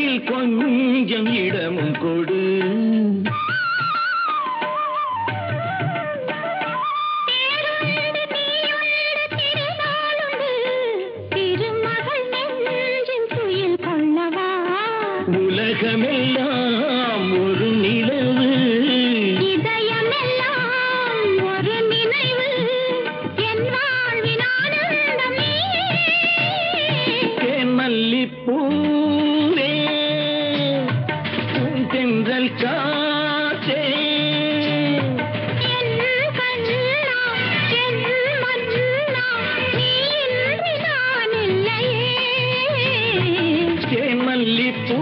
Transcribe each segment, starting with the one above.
மனதில் கொஞ்சம் இடமும் கொடு. உலகமெல்லாம் ஒரு நிலவு, இதயமெல்லாம் ஒரு நினைவு, என் வாழ்வின் ஆனந்தமே. தேன் மல்லிப்பூவே, தென்றல் காற்றே, என் கண்ணா, என் மன்னா, நீ இன்றி நான் இல்லையே. தேன் மல்லிப்பூ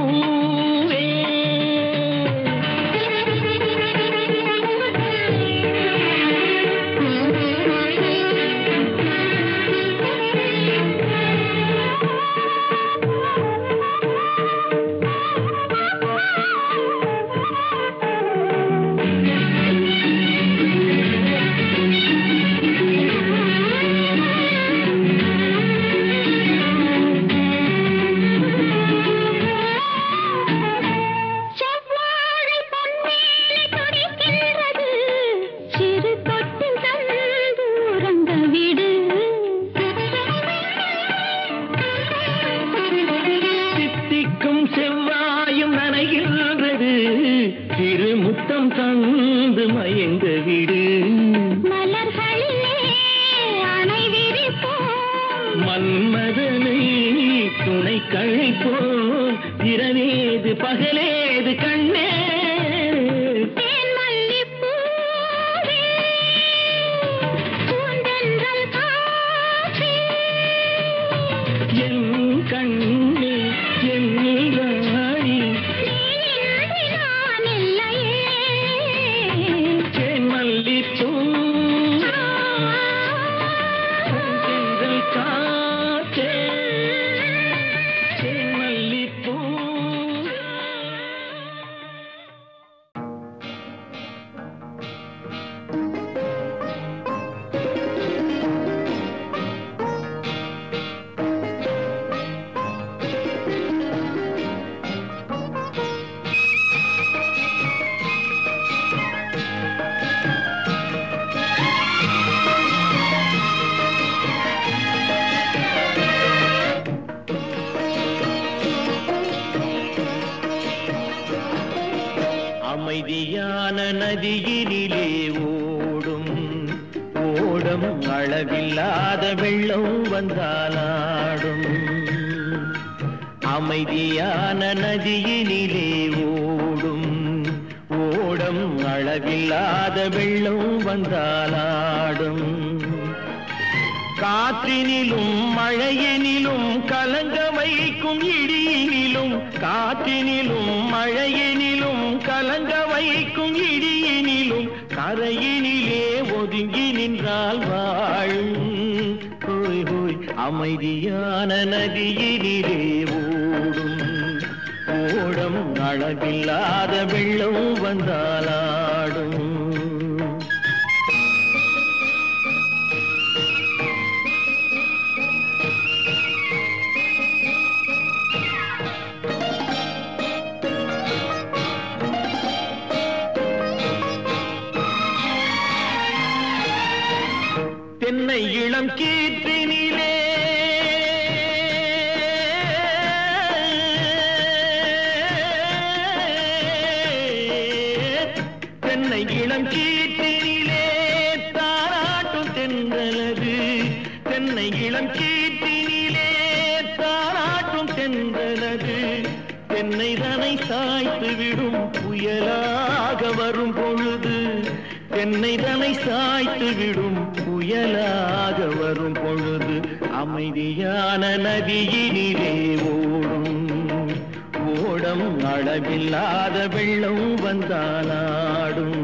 செவ்வாயும் நனைகின்றது, திருமுத்தம் தந்து மயங்க விடு. மலர்களிலே அணை விரிப்போம், மன்மதனை துணை கழைப்போம், இரவேது பகலேது கண்ணே. தேன் மல்லிப்பூவே, பூந்தென்றல் காற்றே, என் கண்ணே, என் ராணி, நீ இன்றி நான் இல்லையே. தேன் மல்லிப்பூ, தென்றல் காற்றே, தேன் மல்லிப்பூ. அமைதியான நதியினிலே ஓடும் ஓடம், அளவில்லாத வெள்ளம் வந்தாலாடும். அமைதியான நதியினிலே ஓடும் ஓடம், அளவில்லாத வெள்ளம் வந்தாலாடும். காற்றினிலும் மழையினிலும் கலங்க வைக்கும் இடியினிலும், காற்றினிலும் மழையினிலும் கலங்க வைக்கும் இடியினிலும், கரையினிலே ஒதுங்கி நின்றால் வாழும். ஹோய் ஹோய், அமைதியான நதியினிலே ஓடும் ஓடம், அளவில்லாத வெள்ளம் வந்தாலாடும். தென்னை இளம் கீற்றினிலே, தென்னை இளம் கீற்றினிலே தாராட்டும் தென்றலது. தென்னை இளம் கீற்றினிலே தாராட்டும் தென்றலது. தென்னை தனை சாய்த்து விடும் புயலாக வரும் பொழுது, தென்னை தனை சாய்த்து விடும் புயலாக வரும் பொழுது, அமைதியான நதியினிலே ஓடும் ஓடம், அளவில்லாத வெள்ளம் வந்தாலாடும்.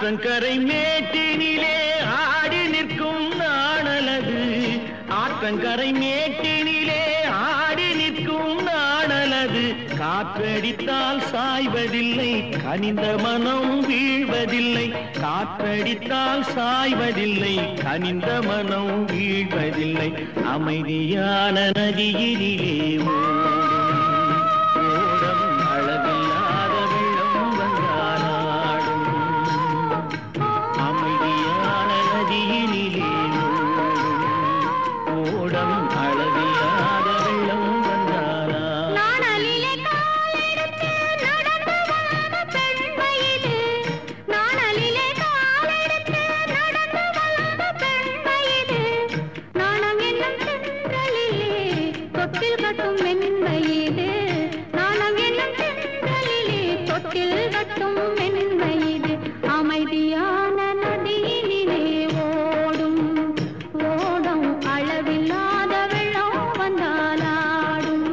ஆற்றங்கரை மேட்டினிலே ஆடி நிற்கும் நாணலது ஆற்றங்கரை மேட்டினிலே ஆடி நிற்கும் நாணலது காற்றடித்தால் சாய்வதில்லை கனிந்த மனம் வீழ்வதில்லை காற்றடித்தால் சாய்வதில்லை கனிந்த மனம் வீழ்வதில்லை அமைதியான நதியினிலே ஓடம் அளவில்லாத வெள்ளம் வந்தாலாடும் அமைதியான நதியினிலே ஓடம் அளவில்லாத வெள்ளம் வந்தாலாடும் நாணலிலே காலெடுத்து நடந்து வளர்ந்த பெண்மையிலே நாணலிலே காலெடுத்து நடந்து வளர்ந்த பெண்மையிலே நாணம் என்னும் சென்றலிலே தொட்டில் கட்டும் மென்மையிலே நாணம் என்னும் சென்றலிலே தொட்டில் கட்டும் மென்மையிலே அமைதியான நதியினிலே ஓடும் ஓடும் அளவில்லாத வெள்ளம் வந்தாலாடும்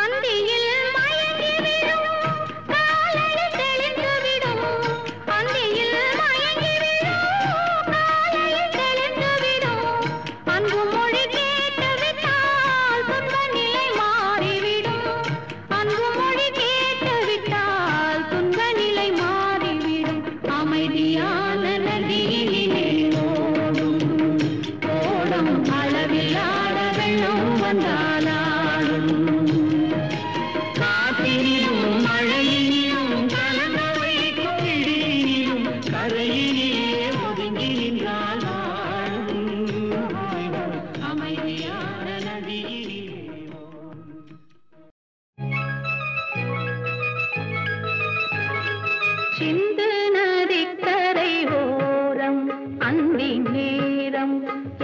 அந்தியில் மயங்கி விடும் காலையில் தெளிந்து விடும் அந்தியில் மயங்கி விடும் காலையில் தெளிந்து விடும் அன்பு மொழி கேட்டு விட்டால் துன்ப நிலை மாறிவிடும் அன்பு மொழி கேட்டு விட்டால் துன்ப நிலை மாறிவிடும் அமைதியான நதியிலே ஓடும் ஓடும் அளவில்லாத வெள்ளம் வந்தாலாடும் காற்றினிலும் மழையினிலும் கலந்த வைக்கும் இடியினிலும் கரையிலே ஒதுங்கி நின்றால் வாழும் அமைதியான நதியிலே சிந்து நதிக்கரை ஓரம் அந்தி நேரம்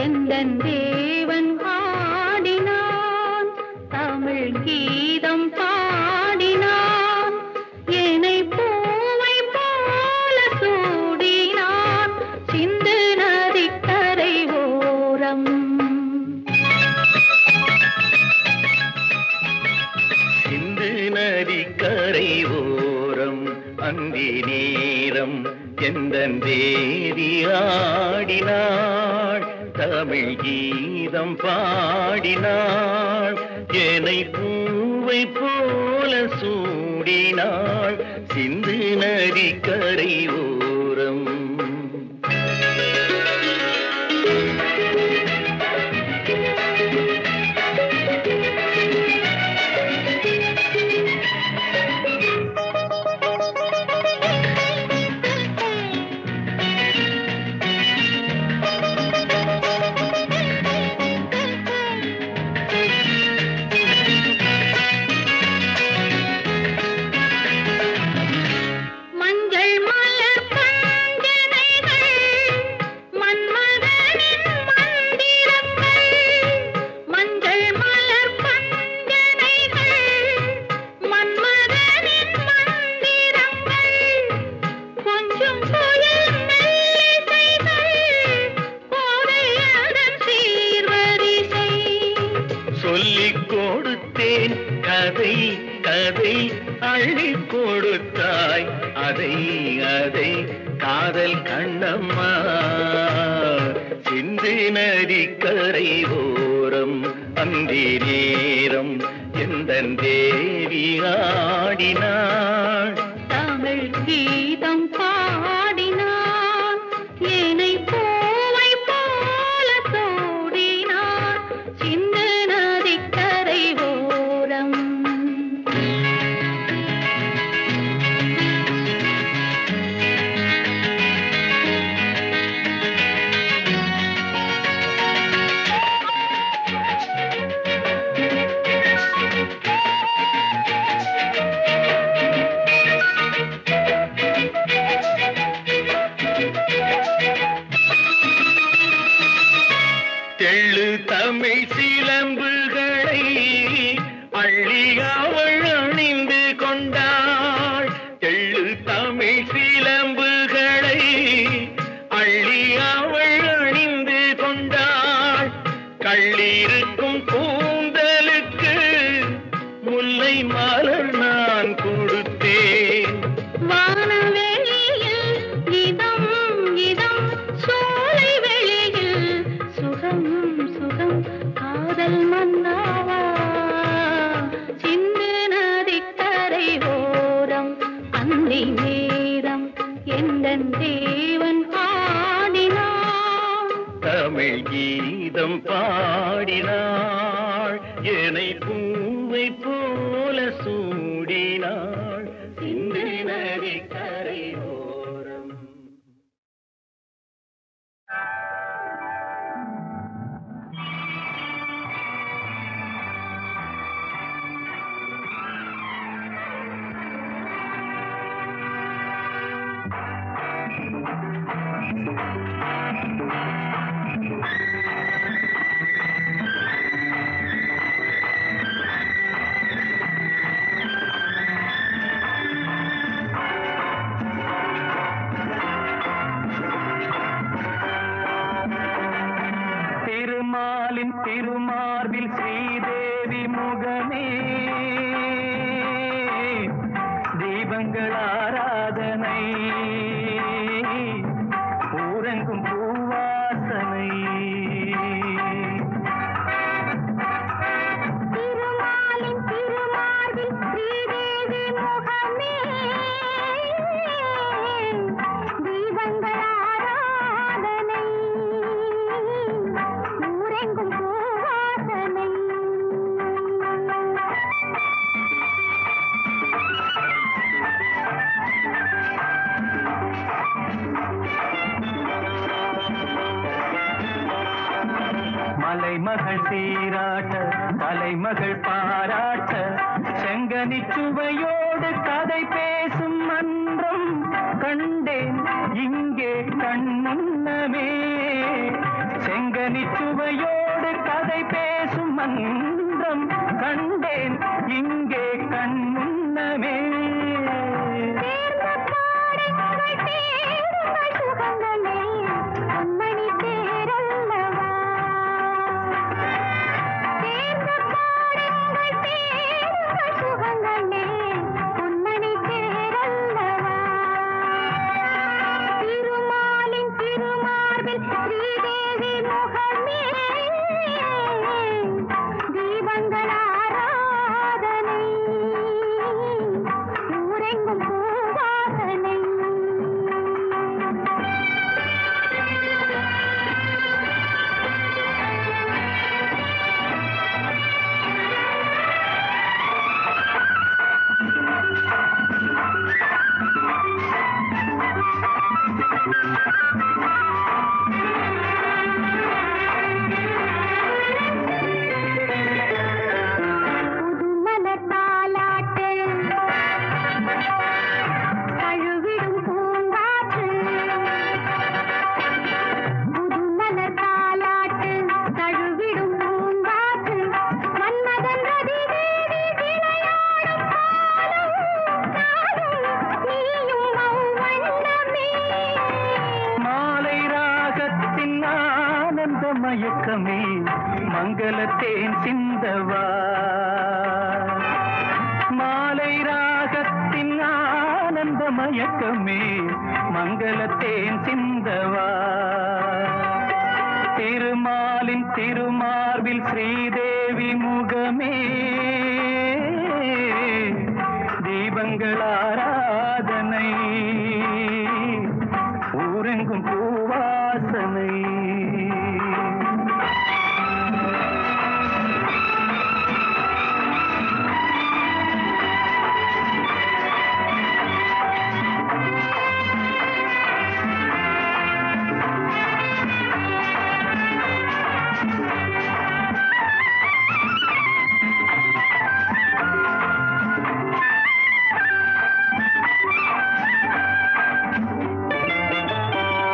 எந்தன் தேவன் ஆடினான் தமிழ் கீதம் பாடினான் என்னை பூவை போல சூடினான் சிந்து நதிக்கரை ஓரம் சிந்து நதிக்கரை ஓரம் அந்தி நேரம் எந்தன் தேவி ஆடினாள் தமிழ் கீதம் பாடினாள் என்னை பூவை போல சூடினாள் சிந்து நதிக்கரை ஓரம் மஞ்சள் மலர் பஞ்சனைகள் மன்மதனின் மந்திரங்கள் மஞ்சள் மலர் பஞ்சனைகள் மன்மதனின் மந்திரங்கள் கொஞ்சம் புயல் மெல்லிசைகள் கோதையதன் சீர்வரிசை சொல்லிக் கொடுத்தேன் கதை கதை அள்ளிக் கொடுத்தாய் அதை அதை காதல் கண்ணம்மா சிந்து நதிக்கரை ஓரம் அந்தி நேரம் எந்தன் தேவி ஆடினாள் தமிழ் கீதம் பாடினான் என்னை பூவை போல சூடினான் சிந்து நதிக்கரை ஓரம் என் தேவன் ஆடினான். தமிழ் கீதம் பாடினாள், என்னை பூவை போல சூடினாள், சிந்து நதி கரையோரம். திருமாலின் திருமார்பில் ஸ்ரீதேவி முகமே, தீபங்கள் ஆராதனை, ஊரெங்கும் பூவாசனை. திருமாலின் திருமார்பில் ஸ்ரீதேவி முகமே, தீபங்கள் ஆராதனை, ஊரெங்கும் பூவாசனை. மலைமகள் சீராட்ட தலைமகள் பாராட்ட, செங்கனி சுவையோடு கதை பேசும் மன்றம் கண்டேன் இங்கே கண்முன்னமே. செங்கனி சுவையோடு கதை பேசும் மன்றம் கண்டேன் இங்கே கண்முன்னமே. மயக்கமே மங்களத்தேன் சிந்தவா, மாலை ராகத்தின் ஆனந்த மயக்கமே மங்களத்தேன் சிந்தவா. திருமாலின் திருமார்பில் ஸ்ரீதேவி முகமே, தீபங்கள் ஆராதனை, ஊரெங்கும் பூவாசனை.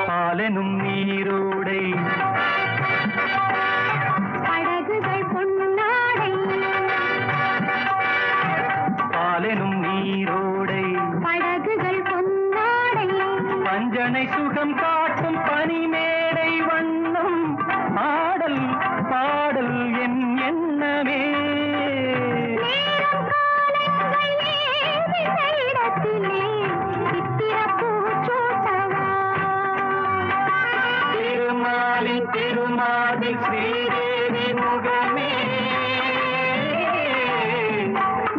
பாலெனும் நீரோடை, படகுகள் பொன்னாடை, பாலெனும் நீரோடை, படகுகள் பொன்னாடை, பஞ்சனை சுகம் காட்டும் பனிமேடை வண்ணம், ஆடல் பாடல் என் எண்ணமே. நேரம் காலங்கள் ஏறின இடத்திலே சித்திரப்பூ சூட்டவா. திருமாலின் திருமார்பில் ஸ்ரீதேவி முகமே,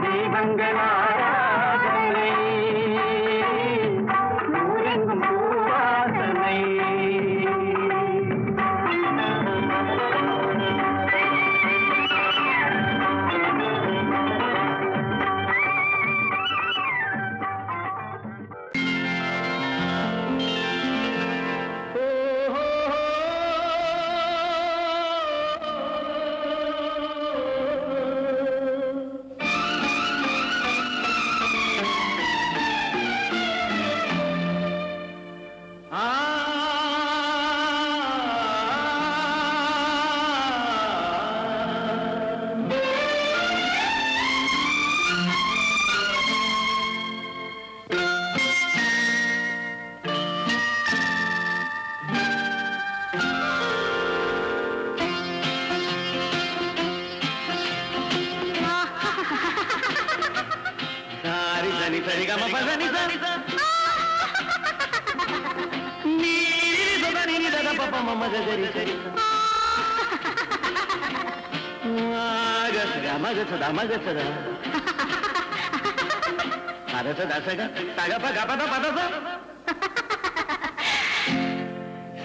தீபங்கள் ஆராதனை, ஊரெங்கும் பூ ni sa ni ga ma pa sa ni sa ni sa da ni da da pa pa ma ma ga ga ri sa ga sa ga ma ga sa da ma ga sa da ada sa da sa ga ta ga pa da pa da sa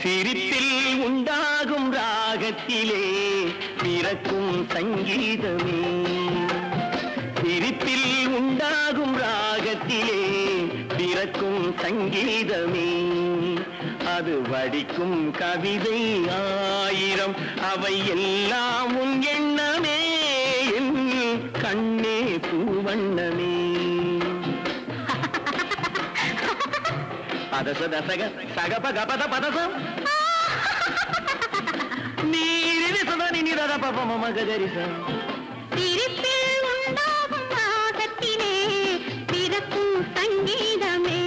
சிரிப்பில் உண்டாகும் ராகத்திலே பிறக்கும் சங்கீதமே சிரிப்பில் உண்டாகும் ராகத்திலே பிறக்கும் சங்கீதமே அது வடிக்கும் கவிதை ஆயிரம் அவை எல்லாம் உன் எண்ணமே என் கண்ணே பூவண்ணமே பதச தசக சகப கபத பதச நீரிலி சதனி நிரத பப மம கதரிச சிரிப்பில் உண்டாகும் ராகத்திலே பிறக்கும் சங்கீதமே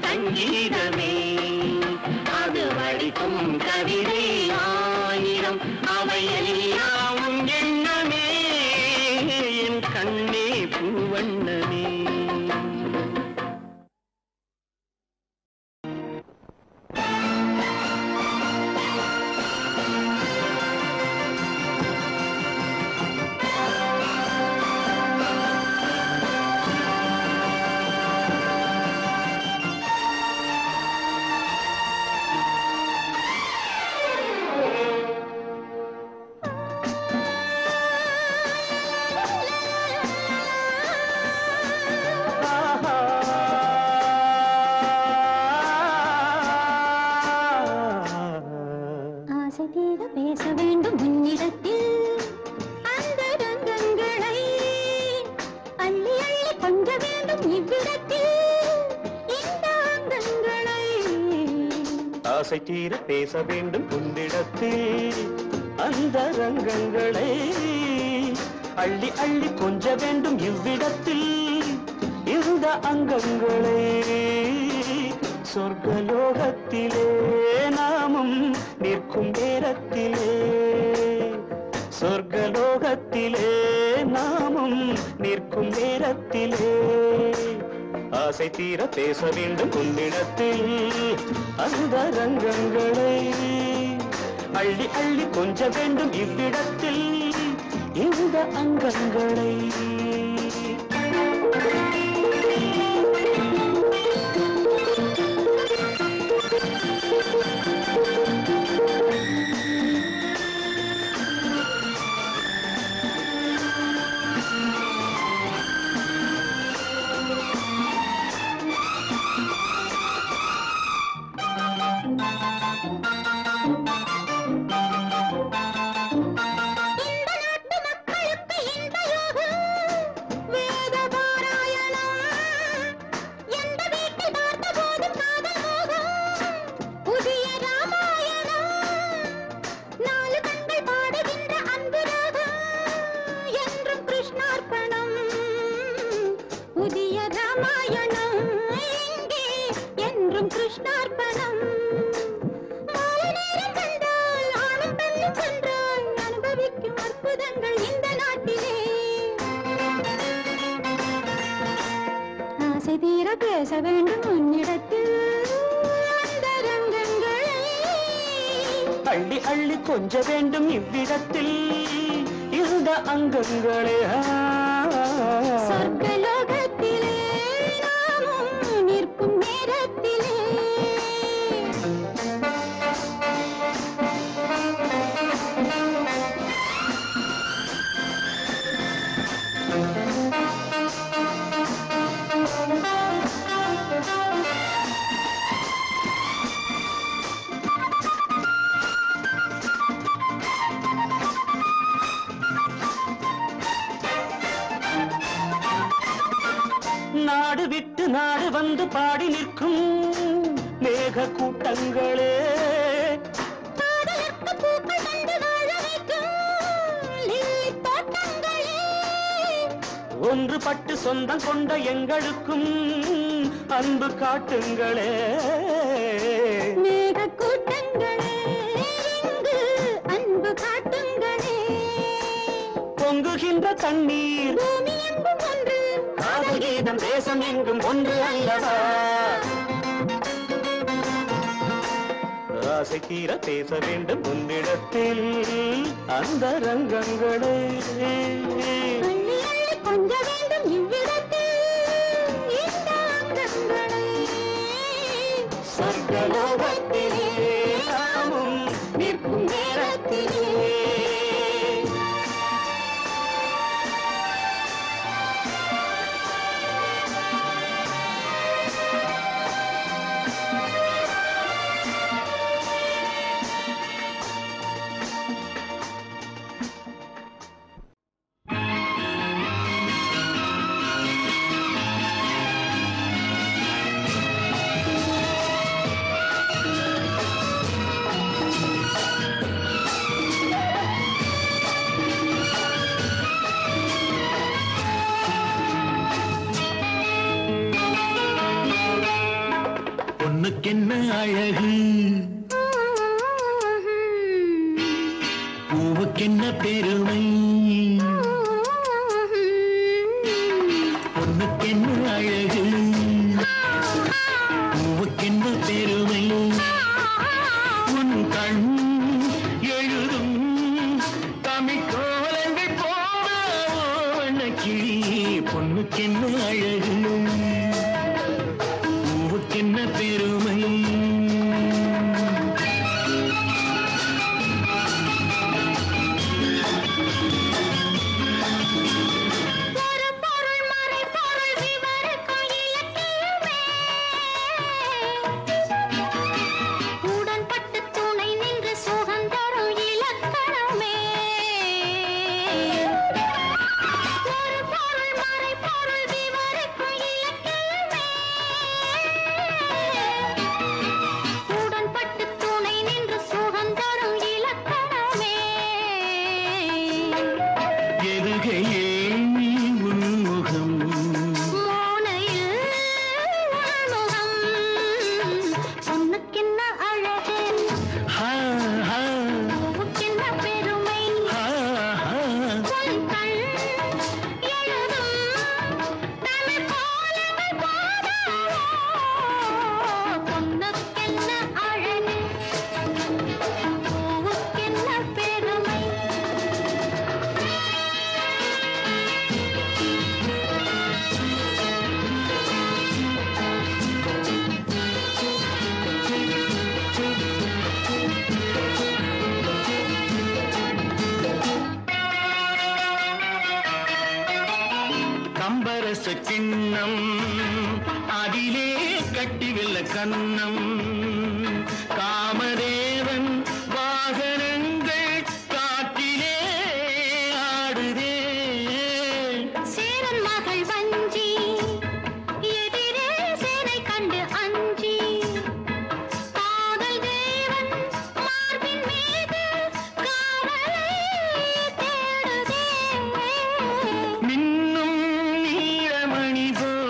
சங்கீதமே அது வடிக்கும் கவிதை ஆயிரம் அவை எல்லாம் எண்ணமே என் கண்ணே பூவண்ணமே பேச வேண்டும் உன்னிடத்தில் அந்த ரங்கங்களை அள்ளி அள்ளி கொஞ்ச வேண்டும் இவ்விடத்தில் இந்த அங்கங்களை ஆசை தீர பேச வேண்டும் உன்னிடத்தில் அந்த ரங்கங்களை அள்ளி அள்ளி கொஞ்ச வேண்டும் இவ்விடத்தில் இந்த அங்கங்களை சொர்க்கலோகத்திலே நாமும் நிற்கும் நேரத்திலே சொர்க்கலோகத்திலே நாமும் நிற்கும் நேரத்திலே ஆசை தீர பேச வேண்டும் உன்னிடத்தில் அந்த ரங்கங்களை அள்ளி அள்ளி கொஞ்ச வேண்டும் இவ்விடத்தில் இந்த அங்கங்களை புதிய ராமாயணம் இங்கே என்றும் கிருஷ்ணார்ப்பணம். மாலை நேரம் கண்டால் ஆணும் பெண்ணும் சென்றால் அனுபவிக்கும் அற்புதங்கள் இந்த நாட்டிலே. ஆசை தீர பேச வேண்டும் உன்னிடத்தில் அந்தரங்கங்களை. அள்ளி அள்ளி கொஞ்ச வேண்டும் இவ்விடத்தில் இந்த அங்கங்களே. சொர்க்கலோகத்திலே நாமும் நிற்கும் நேரத்திலே. நாடு விட்டு நாடு வந்து பாடி நிற்கும் மேக கூட்டங்களே. காதலுக்கு பூக்கள் தந்து வாழ வைக்கும் லில்லி தோட்டங்களே. ஒன்றுபட்டு சொந்தம் கொண்ட எங்களுக்கும் அன்பு காட்டுங்களே. மேக கூட்டங்களே இங்கு அன்பு காட்டுங்களே. பொங்குகின்ற தண்ணீர் பூமி எங்கும் ஒன்று, காதல் கீதம் தேசம் எங்கும் ஒன்று அல்லவா. ஆசை தீர பேச வேண்டும் உன்னிடத்தில் அந்தரங்கங்களே. அள்ளி அள்ளி கொஞ்ச வேண்டும் இவ்விடத்தில் இந்த அங்கங்களை. சொர்க்கலோகத்திலே நாமும் நிற்கும் நேரத்திலே. பொண்ணுக்கென்ன அழகு, பூவுக்கென்ன பெருமை. பொண்ணுக்கென்ன அழகு, பூவுக்கென்ன பெருமை. உன் கண் எழுதும் தமிழ் கோலங்கள் போல வண்ணக்கிளி. பொண்ணுக்கென்ன அழகு, பூவுக்கென்ன பெருமை. கம்பரச கிண்ணம் அதிலே கட்டி வெல்ல கண்ணம். காமதேவன் வாகனங்கள் காற்றிலே ஆடுதே. சேரன் மகள் வஞ்சி எதிரே சேனை கண்டு அஞ்சி. காதல் தேவன் மார்பின் மீது காவலை தேடுதே. மின்னும் நீலமணி போல்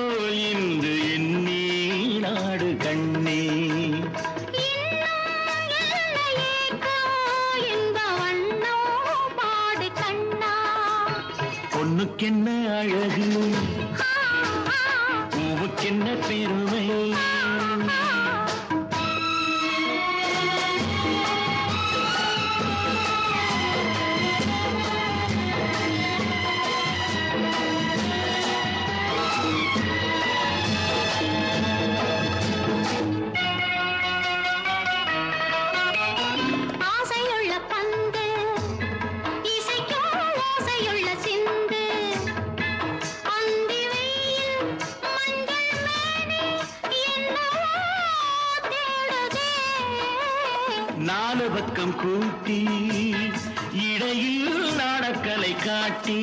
பக்கம் கூட்டி இடையில் நாடக்கலை காட்டி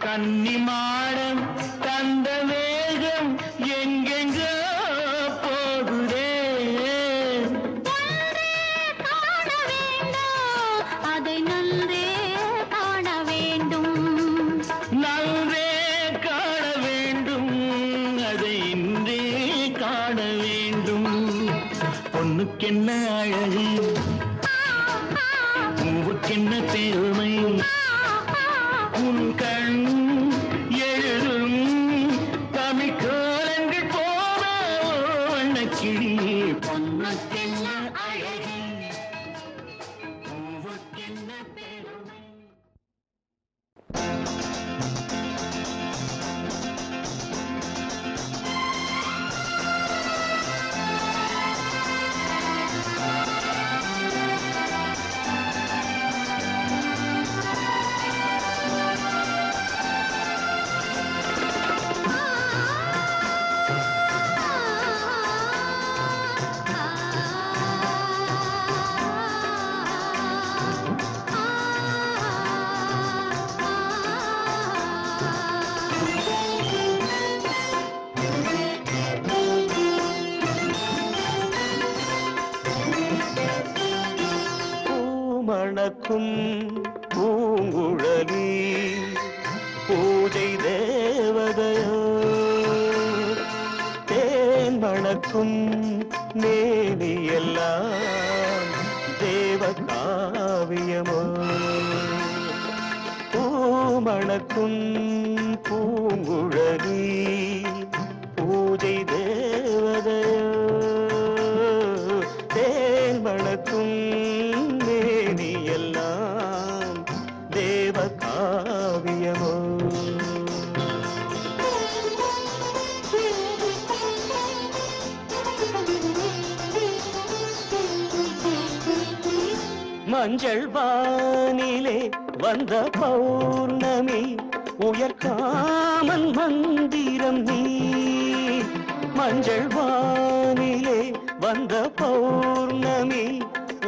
கன்னிமாடம் தந்த வேகம் எங்கெங்கோ போகுதே. காண வேண்டும், அதை நன்றே காண வேண்டும். நன்றே காண வேண்டும், அதை இன்றே காண வேண்டும். பொண்ணுக்கென்ன அழகு, பூவுக்கென்ன பெருமை, உன் கண் எழுதும் தமிழ் கோலங்கள் போல வண்ணக்கிளி. பொண்ணுக்கென்ன அழகு, பூவுக்கென்ன பெருமை. மணக்கும் பூங்குழலி பூஜை தேவதையோ, தேன் மணக்கும் மேனியெல்லாம் தேவ காவியமோ. பூமணக்கும் பூங்குழலி பூஜை தேவதையோ, தேன் மணக்கும் எல்லாம் தேவ காவியமோ. மஞ்சள் வானிலே வந்த பௌர்ணமி உயர்காமன் மந்திரம் நீ. மஞ்சள் வானிலே வந்த பௌர்ணமி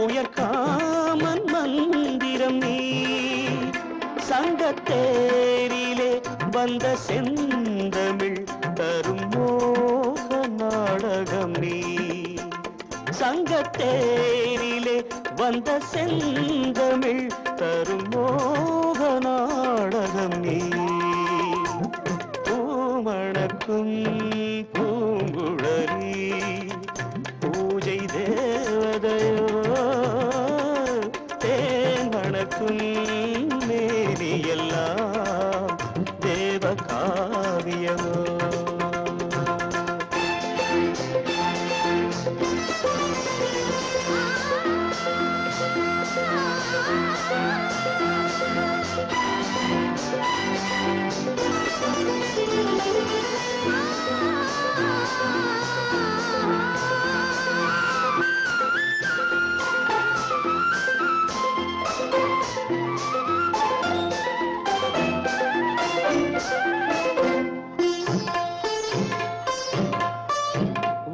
உயர்காமன் மந்திரம் நீ. சங்கத்தேரிலே வந்த செந்தமிழ் தரும் மோக நாடகம் நீ. சங்கத்தேரிலே வந்த செந்தமிழ் தரும் மோக நாடகம் நீ. பூமணக்கும் பூங்குழலி பூஜை தேவதையோ, தேன் மணக்கும் மேனியெல்லாம் தேவ காவியமோ.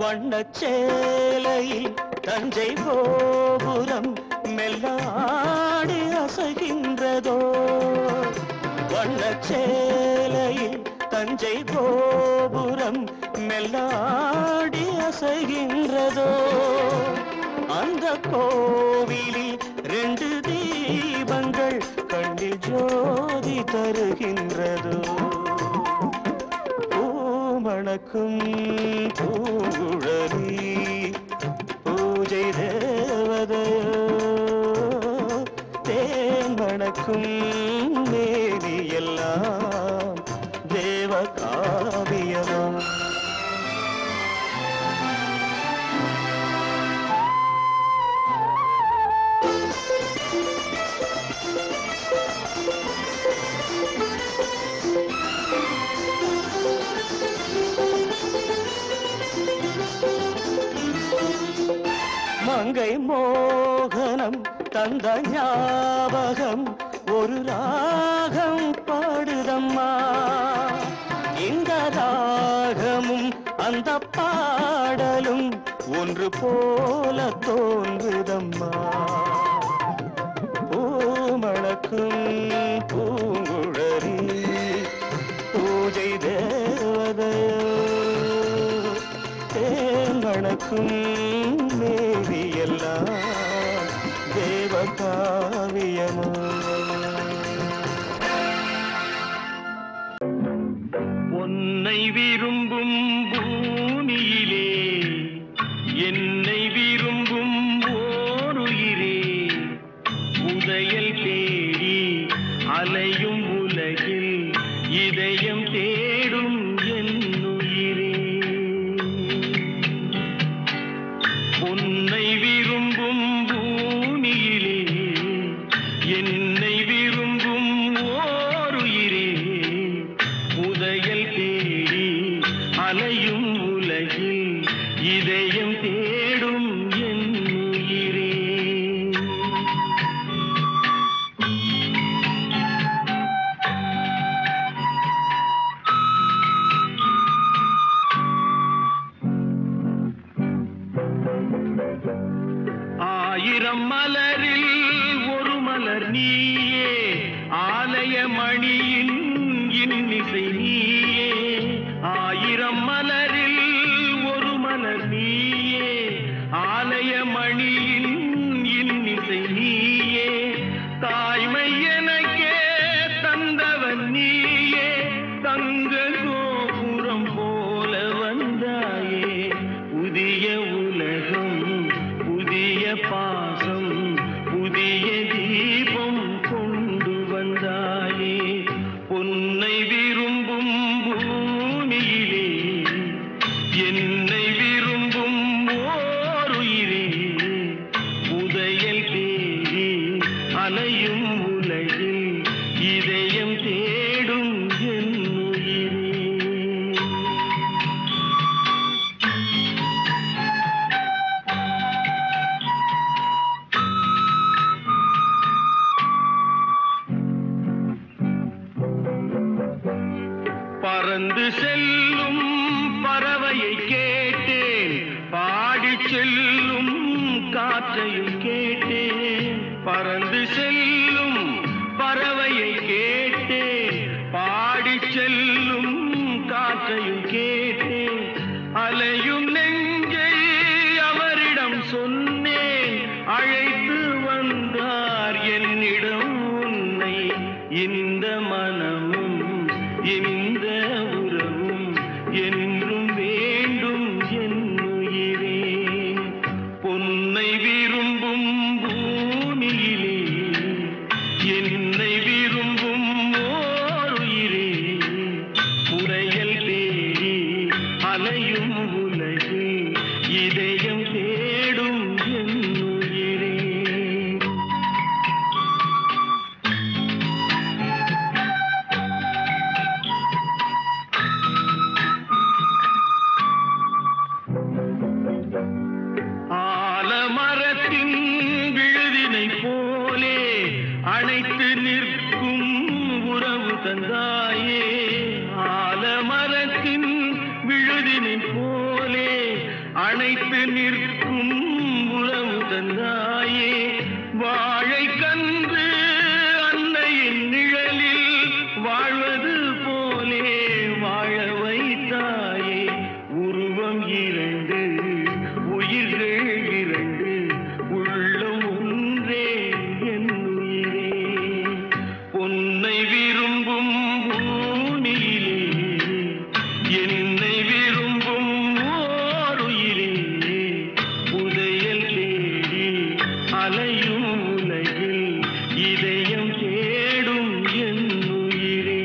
வண்ணச்சேலையில் தஞ்சை கோபுரம் மெல்லாடி அசைகின்றதோ. வண்ணச்சேலையில் தஞ்சை கோபுரம் மெல்லாடி அசைகின்றதோ. அந்த கோவிலில் 2 தீபங்கள் கண்ணில் ஜோதி தருகின்றதோ. பூமணக்கும் பூங்குழலி பூஜை தேவதையோ, தேன் மணக்கும் மேனியெல்லாம் தேவ காவியமோ. மங்கை மோகனம் தந்த ஞாபகம் ஒரு ராகம் பாடுதம்மா. இந்த ராகமும் அந்த பாடலும் ஒன்று போல தோன்றுதம்மா. பூமணக்கும் பூங்குழலி பூஜை தேவதையோ தேமணக்கும் மேவியெல்லாம் தேவகாவியமோ. உன்னை விரும்பும் பூமியிலே என்னை விரும்பும் ஓருயிரே உதயல் தேடி அலையும் உலகில் இதயம் தேடும் என்னுயிரே. உன்னை விரும்பும் பூமியிலே என்னை விரும்பும் ஓருயிரே உதயல் தேடி அலையும் உலகில் இதயம் தேடும் என்னுயிரே. ஆயிரம் மலரில் ஒரு மலர் நீயே ஆலய மணியின் இன்னிசை நீயே. ஆயிரம் மலரில் ஒரு மலர் நீயே ஆலய மணியின் இன்னிசை நீயே. தாய்மை எனக்கே தந்தவன் நீயே தங்க கோபுரம் போல வந்தாயே. புதிய உலகம் புதிய பாசம் புதிய தீபம் கொண்டு வந்தாயே. பொன்னை விரும்பும் பூமியிலே என்னை விரும்பும் ஓருயிரே உதயல் தேடி அலையும் உலகில் இதயம் தேடும் என்னுயிரே. பறந்து செல்லும் பறவையை கேட்டேன் பாடிச் செல்லும் காற்றையும் கேட்டேன். பறந்து செல்லும் பறவையை கேட்டேன் பாடிச் செல்லும் காற்றையும் கேட்டேன். அலையும் நெஞ்சை அவரிடம் சொன்னேன் அழைத்து வந்தார் என்னிடம் உன்னை. இந்த மனமும் இந்த உறவும் என்றும் வேண்டும் என்னுயிரே. பொன்னை விரும்பும் பூமியிலே என்னை விரும்பும் ஓருயிரே உரையல் தேடி அலையும் உலகில் இதயம் தேடும் என்னுயிரே. ஆலமரத்தின் விழுதினை போலே அணைத்து நிற்கும் உறவு தந்தாயே. ஆலமரத்தின் விழுதினை போலே அணைத்து நிற்கும் உறவு தந்தாயே. வாழை கன்று அன்னையின் நிழலில் வாழ்வது போலே வாழ வைத்தாயே. உருவம் இரண்டு உயிர்கள் இரண்டு உள்ளம் ஒன்றே என்னுயிரே. பொன்னை விரும்பும் பூமியிலே என்னை விரும்பும் ஓருயிரே உதயல் தேடி அலையும் உலகில் இதயம் தேடும் என்னுயிரே.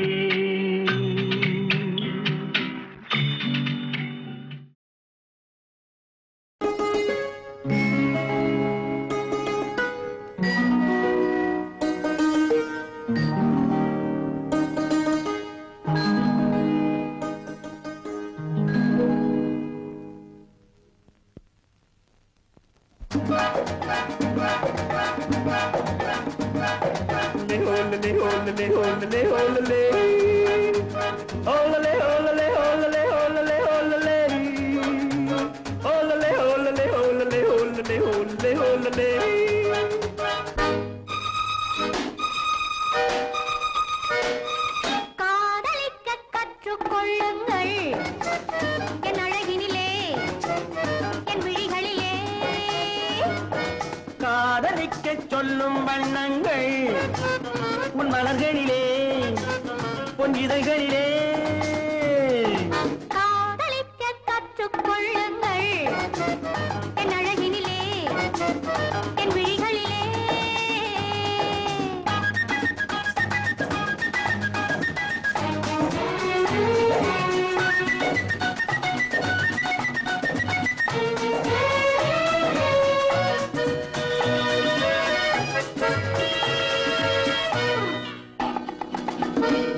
Olale, olale, olale, olale, olale. Olale, olale, வண்ணங்கள் உன் மலர்களிலே பொன் இதழ்களிலே காதலிக்க கற்றுக்கொள்ளுங்கள் என் அழகினிலே என் விழிகளிலே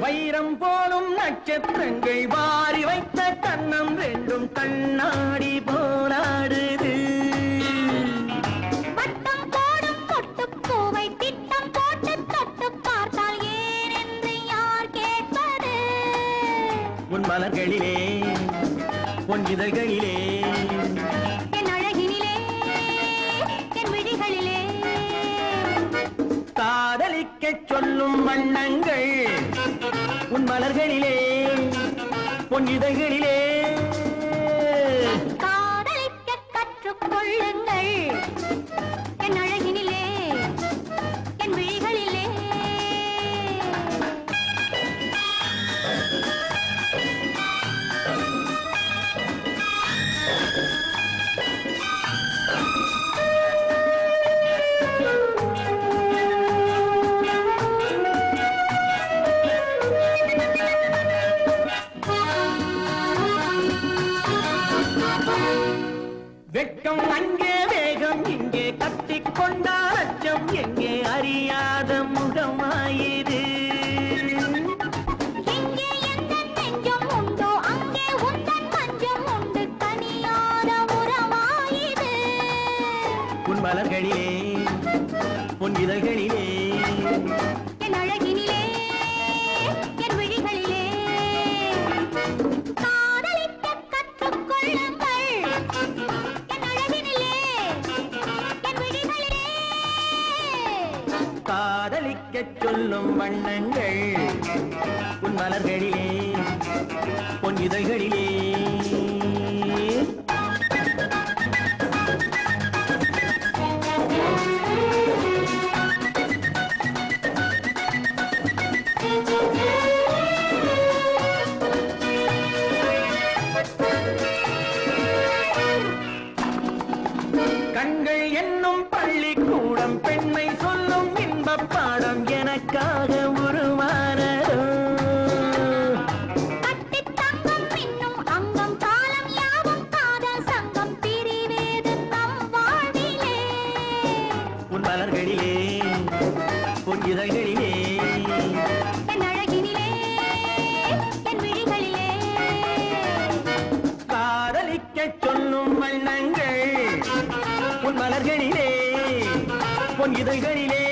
வைரம் போலும் நட்சத்திரங்கள் வாரி வைத்த கண்ணம் ரெண்டும் கண்ணாடி போராடுது வட்டம் போடும் பொட்டுப்பூவை திட்டம் போட்டு தொட்டு பார்த்தால் ஏன் என்று யார் கேட்பது உன் மலர்களிலே பொன் இதழ்களிலே என் அழகினிலே என் விழிகளிலே காதலிக்கச் சொல்லும் வண்ணங்கள் உன் மலர்களிலே பொன் இதழ்களிலே காதலிக்க கற்றுக்கொள்ளுங்கள் என் அழகினிலே என் விழிகளிலே வெட்கம் அங்கே வேகம் இங்கே கட்டிக்கொண்டால் அச்சம் எங்கே அறியாத முகமாயிரு எங்கே எந்த நெஞ்சம் உண்டோ அங்கே உந்தன் மஞ்சம் உண்டு தனியாத உறவாயிது உன் மலர்களிலே பொன் இதழ்களிலே என் அழகினிலே என் விழிகளிலே காதலிக்க கற்றுக்கொள்ளுங்கள் என் அழகினிலே என் விழிகளிலே காதலிக்கச் சொல்லும் வண்ணங்கள் உன் மலர்களிலே பொன் இதழ்களிலே கண்கள் என்னும் பள்ளிக்கூடம் பெண்மை சொல்லும் இன்பப் பாடம் எனக்காக உருவானதோ கட்டித் தங்கம் பின்னும் அங்கம் காலம் யாவும் காதல் சங்கம் பிரிவேது நம் வாழ்விலே உன் மலர்களிலே பொன் இதழ்களிலே என் அழகினிலே என் விழிகளிலே காதலிக்கச் சொல்லும் வண்ணங்கள் உன் மலர்களிலே பொன் இதழ்களிலே